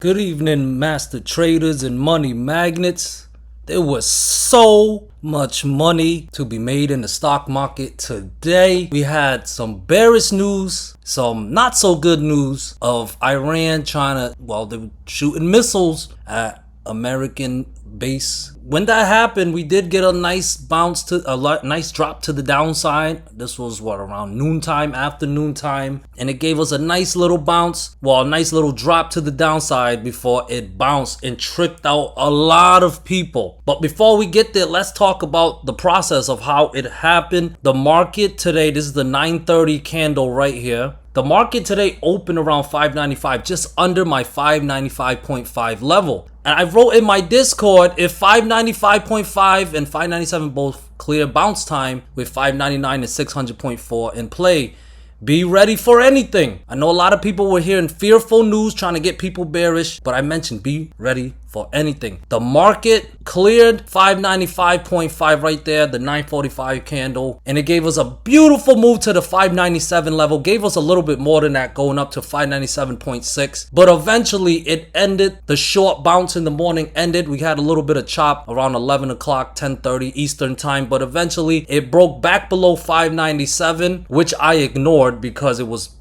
Good evening, master traders and money magnets. There was so much money to be made in the stock market today. We had some bearish news, some not so good news of Iran trying to, they were shooting missiles at American base. When that happened, we did get a nice bounce to a nice drop to the downside. This was around noontime, afternoon time, and it gave us a nice little bounce, a nice little drop to the downside before it bounced and tricked out a lot of people. But before we get there, let's talk about the process of how it happened. The market today, this is the 9:30 candle right here. The market today opened around 595, just under my 595.5 level. And I wrote in my Discord, if 595.5 and 597 both clear bounce time with 599 and 600.4 in play, be ready for anything. I know a lot of people were hearing fearful news trying to get people bearish, but I mentioned be ready for anything. The market cleared 595.5 right there, the 945 candle, and it gave us a beautiful move to the 597 level, gave us a little bit more than that, going up to 597.6, but eventually it ended. The short bounce in the morning ended. We had a little bit of chop around 11 o'clock, 10:30 Eastern time, but eventually it broke back below 597, which I ignored because it was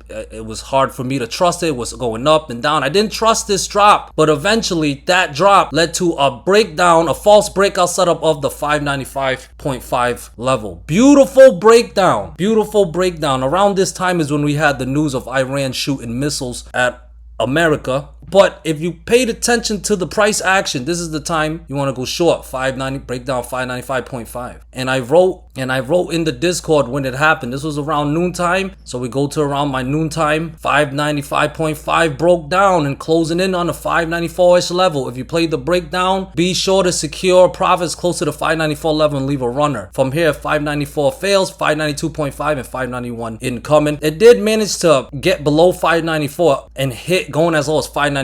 hard for me to trust it. It was going up and down. I didn't trust this drop, but eventually that drop led to a breakdown, a false breakout setup of the 595.5 level. Beautiful breakdown. Beautiful breakdown. Around this time is when we had the news of Iran shooting missiles at America. But if you paid attention to the price action, this is the time you want to go short. 590 breakdown 595.5. And I wrote in the Discord when it happened. This was around noontime. So we go to around my noontime. 595.5 broke down and closing in on a 594-ish level. If you played the breakdown, be sure to secure profits close to the 594 level and leave a runner. From here, 594 fails, 592.5 and 591 incoming. It did manage to get below 594 and hit going as low as 591.9.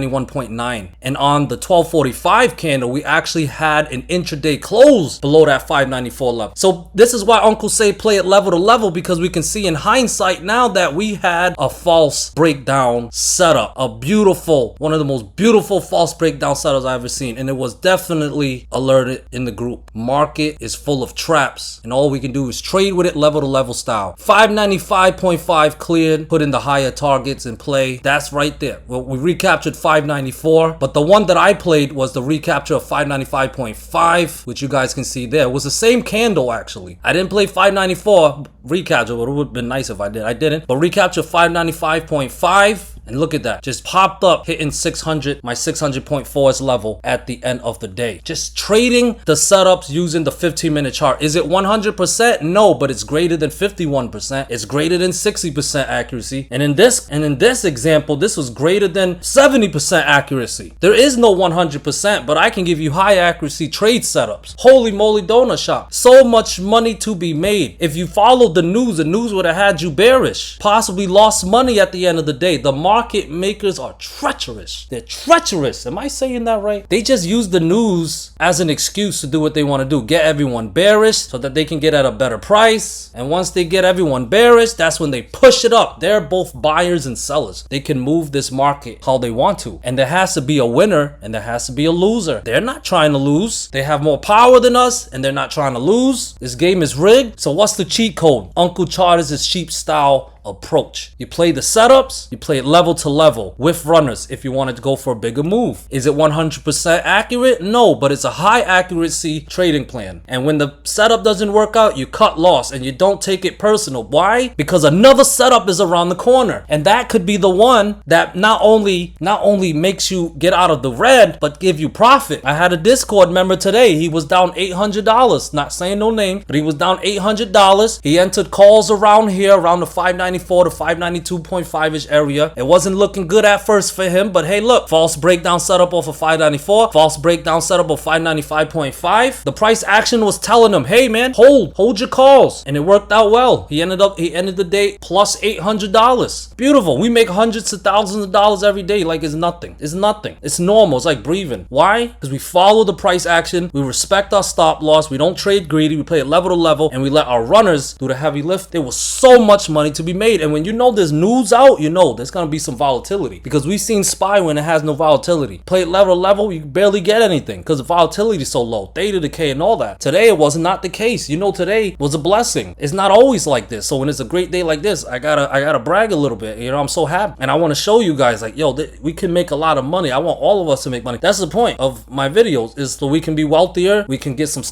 And on the 1245 candle, we actually had an intraday close below that 594 level. So this is why Uncle say play it level to level, because we can see in hindsight now that we had a false breakdown setup. A beautiful, one of the most beautiful false breakdown setups I've ever seen. And it was definitely alerted in the group. Market is full of traps and all we can do is trade with it level to level style. 595.5 cleared, put in the higher targets in play. That's right there. Well, we recaptured 594, but the one that I played was the recapture of 595.5, which you guys can see there. It was the same candle actually. I didn't play 594 recapture, but it would have been nice if I did. I didn't, but recapture 595.5. And look at that, just popped up, hitting 600, my 600.4 level at the end of the day. Just trading the setups using the 15-minute chart. Is it 100%? No, but it's greater than 51%. It's greater than 60% accuracy. And in this example, this was greater than 70% accuracy. There is no 100%, but I can give you high accuracy trade setups. Holy moly donut shop. So much money to be made. If you followed the news would have had you bearish. Possibly lost money at the end of the day. The market makers are treacherous. They're treacherous. Am I saying that right? They just use the news as an excuse to do what they want to do. Get everyone bearish so that they can get at a better price. And once they get everyone bearish, that's when they push it up. They're both buyers and sellers. They can move this market how they want to. And there has to be a winner and there has to be a loser. They're not trying to lose. They have more power than us and they're not trying to lose. This game is rigged. So what's the cheat code? Uncle charters his cheap style approach. You play the setups, you play it level to level with runners if you wanted to go for a bigger move. Is it 100% accurate? No, but it's a high accuracy trading plan. And when the setup doesn't work out, you cut loss and you don't take it personal. Why? Because another setup is around the corner. And that could be the one that not only makes you get out of the red, but give you profit. I had a Discord member today. He was down $800. Not saying no name, but he was down $800. He entered calls around here, around the 594 to 592.5-ish area. It wasn't looking good at first for him, but hey, look, false breakdown setup off of 594, false breakdown setup of 595.5. The price action was telling him, hey man, hold your calls, and it worked out well. He ended the day plus $800. Beautiful. We make hundreds of thousands of dollars every day like it's nothing. It's nothing. It's normal. It's like breathing. Why? Because we follow the price action, we respect our stop loss, we don't trade greedy, we play it level to level, and we let our runners do the heavy lift. There was so much money to be made made. And when you know there's news out, you know there's gonna be some volatility, because we've seen SPY when it has no volatility. Play it level to level, you barely get anything because the volatility is so low, theta decay and all that. Today it was not the case. You know, today was a blessing. It's not always like this. So when it's a great day like this, I gotta brag a little bit. You know, I'm so happy, and I want to show you guys like, yo, we can make a lot of money. I want all of us to make money. That's the point of my videos, is so we can be wealthier. We can get some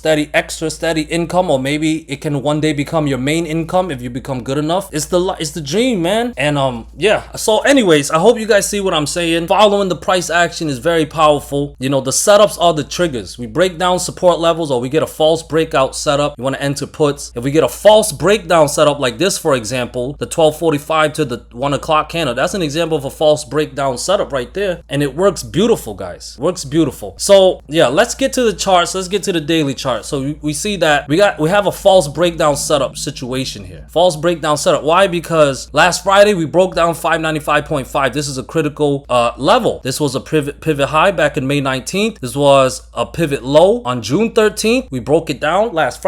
extra steady income, or maybe it can one day become your main income if you become good enough. It's the dream, man. And yeah. So anyways, I hope you guys see what I'm saying. Following the price action is very powerful. You know, the setups are the triggers. We break down support levels, or we get a false breakout setup. You want to enter puts. If we get a false breakdown setup like this, for example, the 12:45 to the 1 o'clock candle, that's an example of a false breakdown setup right there, and it works beautiful, guys. Works beautiful. So yeah, let's get to the charts. Let's get to the daily chart. So we see that we have a false breakdown setup situation here. False breakdown setup. Why? Because last Friday we broke down 595.5. This is a critical level. This was a pivot high back in May 19th. This was a pivot low on June 13th. We broke it down last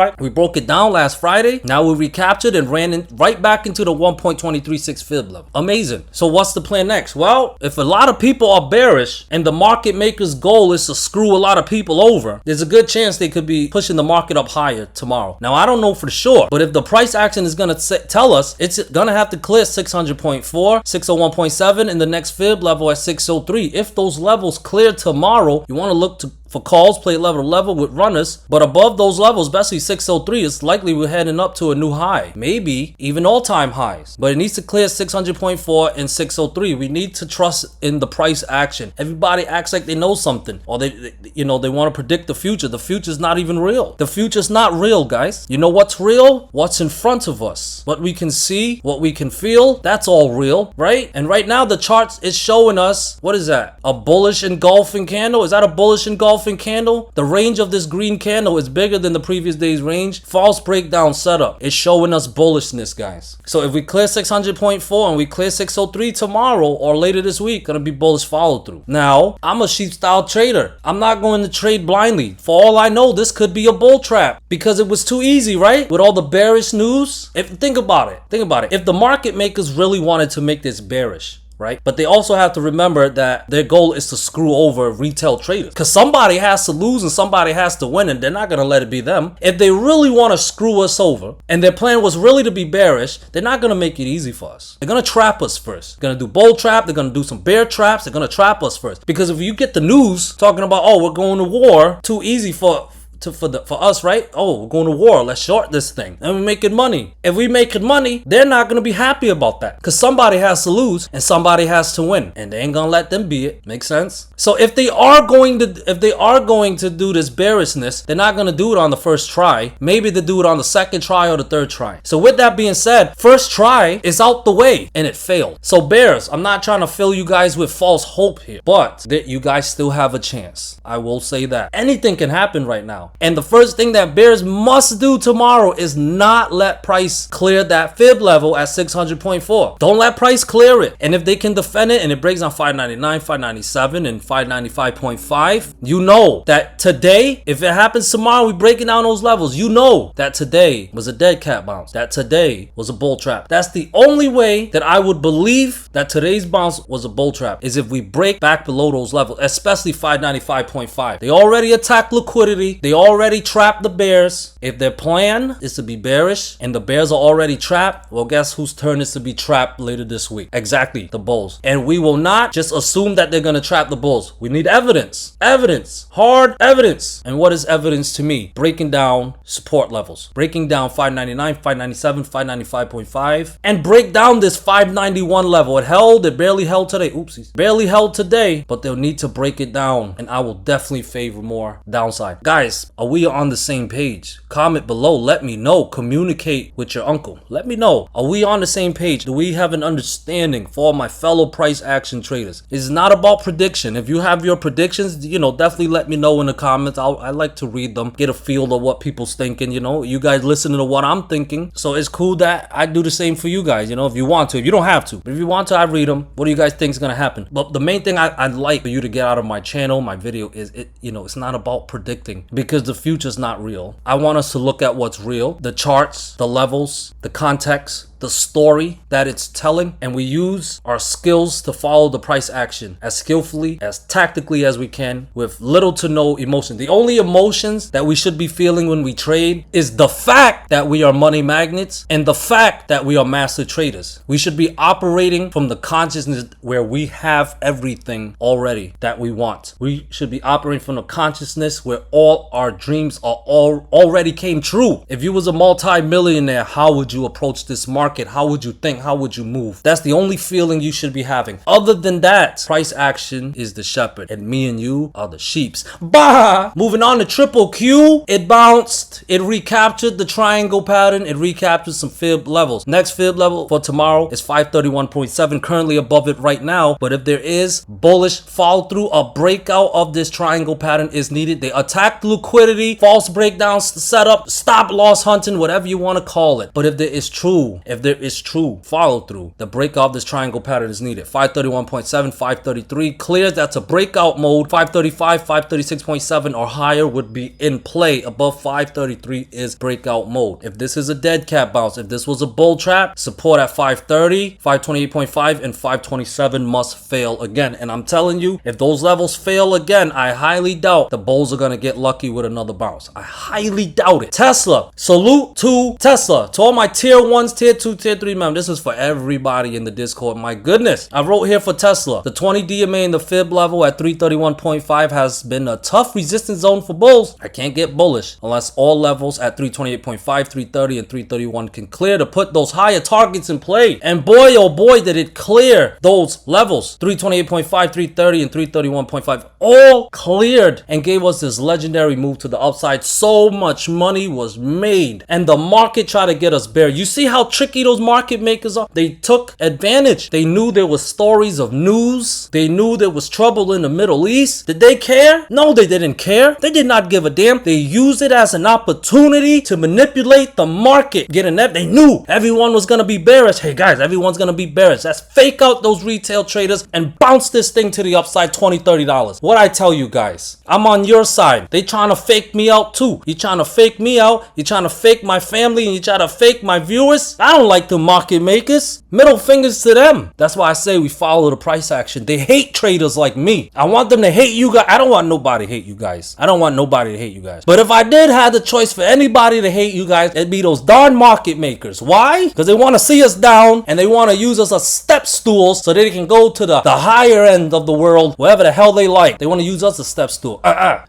Friday. Now we recaptured and ran right back into the 1.236 fib level. Amazing. So what's the plan next? Well, if a lot of people are bearish and the market maker's goal is to screw a lot of people over, there's a good chance they could be pushing the market up higher tomorrow. Now, I don't know for sure, but if the price action is going to tell us it's going to have to clear 600.4, 601.7 in the next fib level at 603. If those levels clear tomorrow, you want to look for calls, play level to level with runners, but above those levels, especially 603, it's likely we're heading up to a new high, maybe even all-time highs. But it needs to clear 600.4 and 603. We need to trust in the price action. Everybody acts like they know something, or they want to predict the future. The future's not even real. The future's not real, guys. You know what's real? What's in front of us. What we can see, what we can feel, that's all real, right? And right now the charts is showing us, what is that? A bullish engulfing candle? Is that a bullish engulfing candle? The range of this green candle is bigger than the previous day's range. False breakdown setup is showing us bullishness, guys. So if we clear 600.4 and we clear 603 tomorrow or later this week, gonna be bullish follow through. Now, I'm a sheep style trader. I'm not going to trade blindly. For all I know, this could be a bull trap because it was too easy, right? With all the bearish news. Think about it. If the market makers really wanted to make this bearish, right? But they also have to remember that their goal is to screw over retail traders, because somebody has to lose and somebody has to win, and they're not going to let it be them. If they really want to screw us over and their plan was really to be bearish, they're not going to make it easy for us. They're going to trap us first. They're going to do bull trap. They're going to do some bear traps. They're going to trap us first, because if you get the news talking about, oh, we're going to war, too easy for us, right? Oh, we're going to war, let's short this thing and we're making money. If we making money, they're not going to be happy about that, because somebody has to lose and somebody has to win, and they ain't gonna let them be it. Makes sense? So if they are going to do this bearishness, they're not going to do it on the first try. Maybe they do it on the second try or the third try. So with that being said, first try is out the way and it failed. So bears, I'm not trying to fill you guys with false hope here, but that you guys still have a chance. I will say that anything can happen right now. And the first thing that bears must do tomorrow is not let price clear that fib level at 600.4. Don't let price clear it. And if they can defend it and it breaks on 599, 597 and 595.5, you know that today, if it happens tomorrow, we breaking down those levels, you know that today was a dead cat bounce. That today was a bull trap. That's the only way that I would believe that today's bounce was a bull trap, is if we break back below those levels, especially 595.5. They already attacked liquidity. They already trapped the bears. If their plan is to be bearish and the bears are already trapped, well, guess whose turn is to be trapped later this week? Exactly, the bulls. And we will not just assume that they're going to trap the bulls. We need evidence. Evidence. Hard evidence. And what is evidence to me? Breaking down support levels. Breaking down 599, 597, 595.5. And break down this 591 level. It barely held today. Oopsies. Barely held today, but they'll need to break it down. And I will definitely favor more downside. Guys, are we on the same page? Comment below. Let me know. Communicate with your uncle. Let me know. Are we on the same page? Do we have an understanding for my fellow price action traders? It's not about prediction. If you have your predictions, definitely let me know in the comments. I like to read them, get a feel of what people's thinking. You guys listen to what I'm thinking. So it's cool that I do the same for you guys, if you want to. If you don't have to, but if you want to, I read them. What do you guys think is going to happen? But the main thing I'd like for you to get out of my channel, my video, is it's not about predicting, because the future's not real. I want us to look at what's real, the charts, the levels, the context, the story that it's telling, and we use our skills to follow the price action as skillfully, as tactically as we can, with little to no emotion. The only emotions that we should be feeling when we trade is the fact that we are money magnets and the fact that we are master traders. We should be operating from the consciousness where we have everything already that we want. We should be operating from the consciousness where all our dreams are already came true. If you was a multi-millionaire, how would you approach this market? How would you think? How would you move? That's the only feeling you should be having. Other than that, price action is the shepherd and me and you are the sheeps. Bah! Moving on to triple Q, it bounced, it recaptured the triangle pattern, it recaptured some fib levels. Next fib level for tomorrow is 531.7, currently above it right now, but if there is bullish follow through, a breakout of this triangle pattern is needed. They attacked liquidity, false breakdowns, setup, stop loss hunting, whatever you want to call it. But if there is true follow through, the breakout of this triangle pattern is needed. 531.7, 533 clear, that's a breakout mode. 535, 536.7 or higher would be in play. Above 533 is breakout mode. If this is a dead cat bounce, if this was a bull trap, support at 530, 528.5 and 527 must fail again. And I'm telling you, if those levels fail again, I highly doubt the bulls are gonna get lucky with another bounce. I highly doubt it. Tesla, salute to Tesla, to all my tier 1s, tier 2, tier 3 members. This is for everybody in the Discord. My goodness, I wrote here for Tesla, the 20 DMA in the fib level at 331.5 has been a tough resistance zone for bulls. I can't get bullish unless all levels at 328.5, 330 and 331 can clear to put those higher targets in play. And boy oh boy did it clear those levels. 328.5, 330 and 331.5 all cleared and gave us this legendary move to the upside. So much money was made and the market tried to get us bare. You see how tricky those market makers are? They took advantage. They knew there was stories of news. They knew there was trouble in the Middle East. Did they care? No, they didn't care. They did not give a damn. They used it as an opportunity to manipulate the market. They knew everyone was gonna be bearish. Hey guys, everyone's gonna be bearish. Let's fake out those retail traders and bounce this thing to the upside $20, $30. What I tell you guys, I'm on your side. They trying to fake me out too. You trying to fake me out. You trying to fake my family and you try to fake my viewers. I don't like the market makers. Middle fingers to them. That's why I say we follow the price action. They hate traders like me. I want them to hate you guys. I don't want nobody to hate you guys. I don't want nobody to hate you guys. But if I did have the choice for anybody to hate you guys, it'd be those darn market makers. Why? Because they want to see us down and they want to use us as step stools so they can go to the higher end of the world, wherever the hell they like. They want to use us as step stool.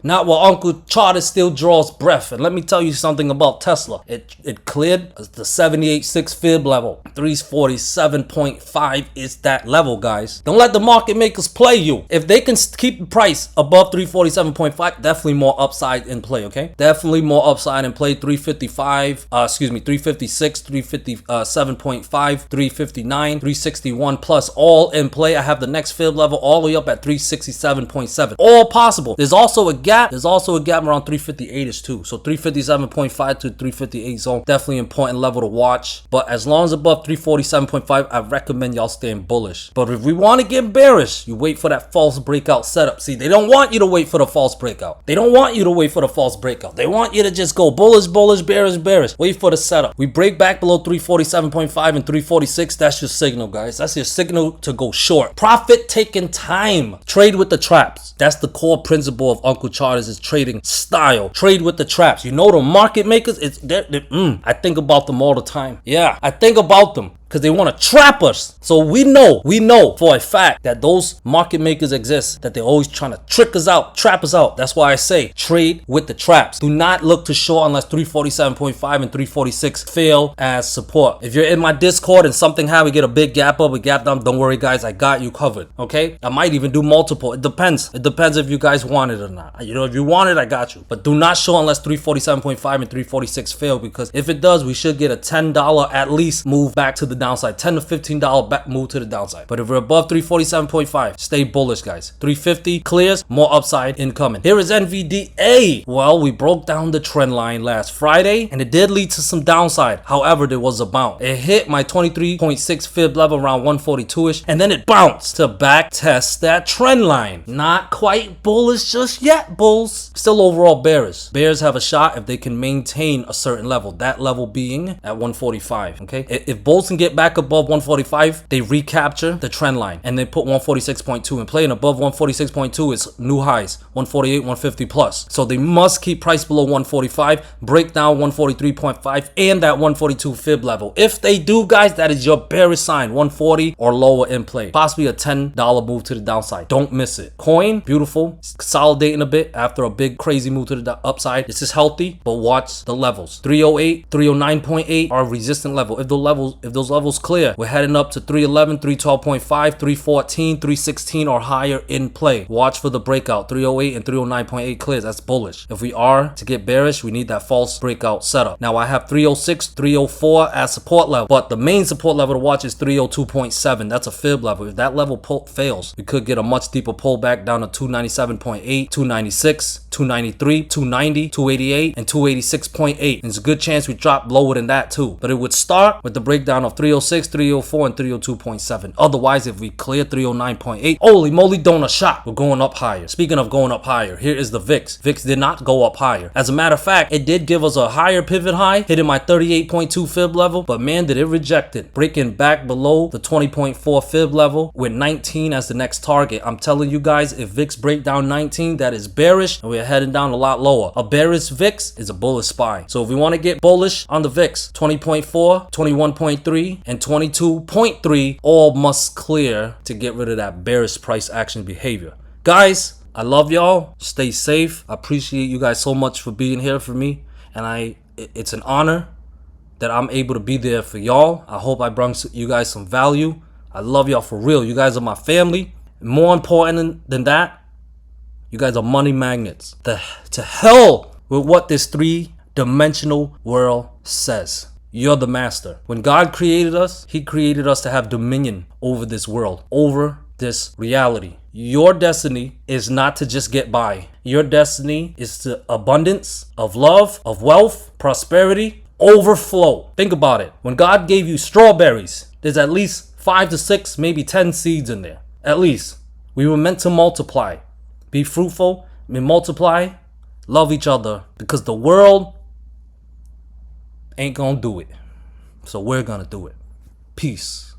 Not while Uncle Charter still draws breath. And let me tell you something about Tesla. It cleared the 78.6 fib level. 347.5 is that level, guys. Don't let the market makers play you. If they can keep the price above 347.5, definitely more upside in play, okay? Definitely more upside in play. 356, 357.5, 359, 361 plus all in play. I have the next fib level all the way up at 367.7. All possible. There's also a gap. There's also a gap around 358ish too. So 357.5 to 358 zone, definitely important level to watch. But as long as above 347.5, I recommend y'all staying bullish. But if we want to get bearish, you wait for that false breakout setup. See, they don't want you to wait for the false breakout. They don't want you to wait for the false breakout. They want you to just go bullish, bullish, bearish, bearish. Wait for the setup. We break back below 347.5 and 346. That's your signal, guys. That's your signal to go short. Profit taking time. Trade with the traps. That's the core principle of Uncle Charter's trading style. Trade with the traps. You know the market makers, I think about them all the time. Yeah, I think about them because they want to trap us. So we know for a fact that those market makers exist, that they're always trying to trick us out, trap us out. That's why I say trade with the traps. Do not look to short unless 347.5 and 346 fail as support. If you're in my Discord and something happens, we get a big gap up, a gap down, don't worry guys, I got you covered, okay? I might even do multiple. It depends. It depends if you guys want it or not. You know, if you want it, I got you. But do not short unless 347.5 and 346 fail, because if it does, we should get a $10 at least move back to the the downside. $10 to $15 back move to the downside. But if we're above 347.5, stay bullish, guys. 350 clears, more upside incoming. Here is NVDA. Well, we broke down the trend line last Friday, and it did lead to some downside. However, there was a bounce. It hit my 23.6 fib level around 142-ish, and then it bounced to back test that trend line. Not quite bullish just yet, bulls. Still overall bearish. Bears have a shot if they can maintain a certain level. That level being at 145, okay? If bulls can get back above 145, they recapture the trend line, and they put 146.2 in play, and above 146.2 is new highs, 148, 150 plus. So they must keep price below 145, break down 143.5 and that 142 fib level. If they do, guys, that is your bearish sign, 140 or lower in play. Possibly a $10 move to the downside. Don't miss it. Coin, beautiful, consolidating a bit after a big crazy move to the upside. This is healthy, but watch the levels. 308, 309.8 are resistant level. If those levels clear, we're heading up to 311, 312.5, 314, 316 or higher in play. Watch for the breakout. 308 and 309.8 clears. That's bullish. If we are to get bearish, we need that false breakout setup. Now I have 306, 304 as support level, but the main support level to watch is 302.7. That's a fib level. If that level fails, we could get a much deeper pullback down to 297.8, 296, 293, 290, 288, and 286.8. And there's a good chance we drop lower than that too. But it would start with the breakdown of 306, 304, and 302.7. Otherwise, if we clear 309.8, holy moly, donut shot. We're going up higher. Speaking of going up higher, here is the VIX. VIX did not go up higher. As a matter of fact, it did give us a higher pivot high, hitting my 38.2 fib level, but man, did it reject it. Breaking back below the 20.4 fib level with 19 as the next target. I'm telling you guys, if VIX break down 19, that is bearish, and we're heading down a lot lower. A bearish VIX is a bullish SPY. So if we want to get bullish on the VIX, 20.4, 21.3, and 22.3 all must clear to get rid of that bearish price action behavior. Guys, I love y'all. Stay safe. I appreciate you guys so much for being here for me, and it's an honor that I'm able to be there for y'all. I hope I brought you guys some value. I love y'all for real. You guys are my family. More important than that, you guys are money magnets. To hell with what this three-dimensional world says. You're the master. When God created us, He created us to have dominion over this world, over this reality. Your destiny is not to just get by. Your destiny is to abundance of love, of wealth, prosperity, overflow. Think about it. When God gave you strawberries, there's at least 5 to 6, maybe 10 seeds in there. At least. We were meant to multiply. Be fruitful and multiply. Love each other, because the world ain't gonna do it. So we're gonna do it. Peace.